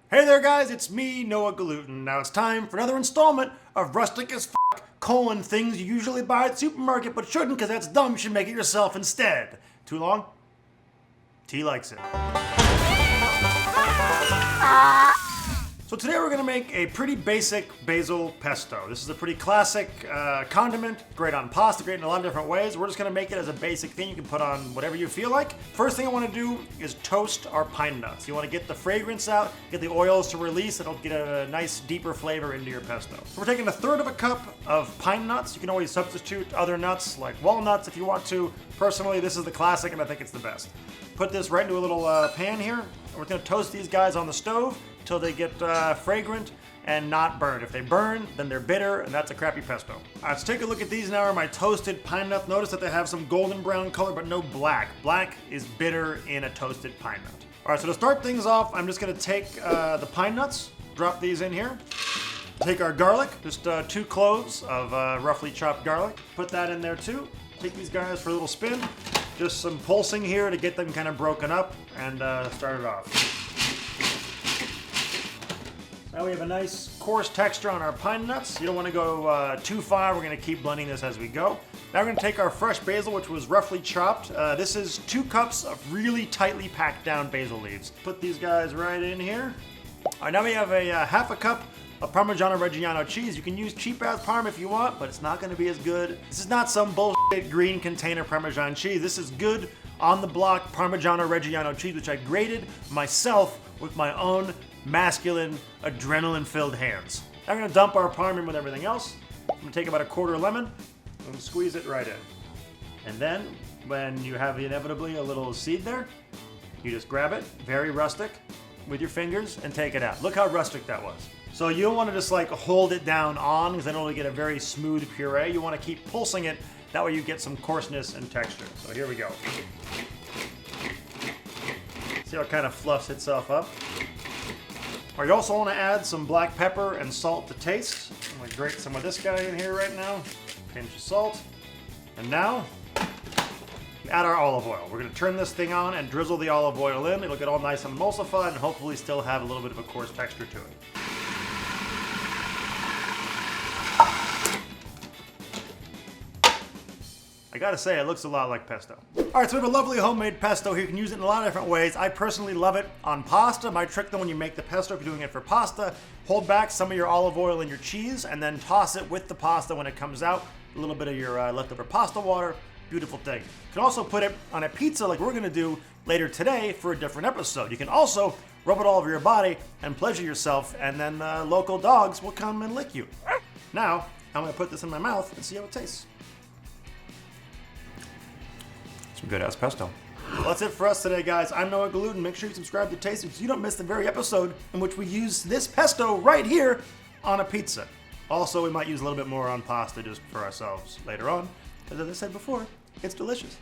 Hey there guys, it's me, Noah Gluten. Now it's time for another installment of Rustic as F***, things you usually buy at the supermarket but shouldn't because that's dumb, you should make it yourself instead. Too long? T likes it. So today we're gonna make a pretty basic basil pesto. This is a pretty classic condiment, great on pasta, great in a lot of different ways. We're just gonna make it as a basic thing you can put on whatever you feel like. First thing I wanna do is toast our pine nuts. You wanna get the fragrance out, get the oils to release, it'll get a nice deeper flavor into your pesto. So we're taking 1/3 of a cup of pine nuts. You can always substitute other nuts like walnuts if you want to. Personally, this is the classic and I think it's the best. Put this right into a little pan here. And we're gonna toast these guys on the stove until they get fragrant and not burned. If they burn, then they're bitter, and that's a crappy pesto. All right, let's take a look at these now, are my toasted pine nuts. Notice that they have some golden brown color, but no black. Black is bitter in a toasted pine nut. All right, so to start things off, I'm just gonna take the pine nuts, drop these in here. Take our garlic, just 2 cloves of roughly chopped garlic. Put that in there too. Take these guys for a little spin. Just some pulsing here to get them kind of broken up and start it off. Now we have a nice coarse texture on our pine nuts. You don't want to go too far. We're going to keep blending this as we go. Now we're going to take our fresh basil, which was roughly chopped. This is 2 cups of really tightly packed down basil leaves. Put these guys right in here. All right, now we have a 1/2 cup of Parmesan Reggiano cheese. You can use cheap ass Parm if you want, but it's not going to be as good. This is not some bullshit green container Parmesan cheese. This is good on the block Parmesan Reggiano cheese, which I grated myself with my own masculine, adrenaline-filled hands. Now we're gonna dump our Parm in with everything else. I'm gonna take about 1/4 lemon and squeeze it right in. And then, when you have inevitably a little seed there, you just grab it, very rustic, with your fingers and take it out. Look how rustic that was. So you don't wanna just like hold it down on, because then it'll get a very smooth puree. You wanna keep pulsing it, that way you get some coarseness and texture. So here we go. See how it kind of fluffs itself up? Or you also want to add some black pepper and salt to taste. I'm going to grate some of this guy in here right now. Pinch of salt. And now, add our olive oil. We're going to turn this thing on and drizzle the olive oil in. It'll get all nice and emulsified and hopefully still have a little bit of a coarse texture to it. I gotta say, it looks a lot like pesto. All right, so we have a lovely homemade pesto here. You can use it in a lot of different ways. I personally love it on pasta. My trick though, when you make the pesto, if you're doing it for pasta, hold back some of your olive oil and your cheese and then toss it with the pasta when it comes out. A little bit of your leftover pasta water. Beautiful thing. You can also put it on a pizza like we're gonna do later today for a different episode. You can also rub it all over your body and pleasure yourself, and then local dogs will come and lick you. Now, I'm gonna put this in my mouth and see how it tastes. Some good ass pesto. Well, that's it for us today, guys. I'm Noah Gluten. Make sure you subscribe to Tasty so you don't miss the very episode in which we use this pesto right here on a pizza. Also, we might use a little bit more on pasta just for ourselves later on, because as I said before, it's delicious.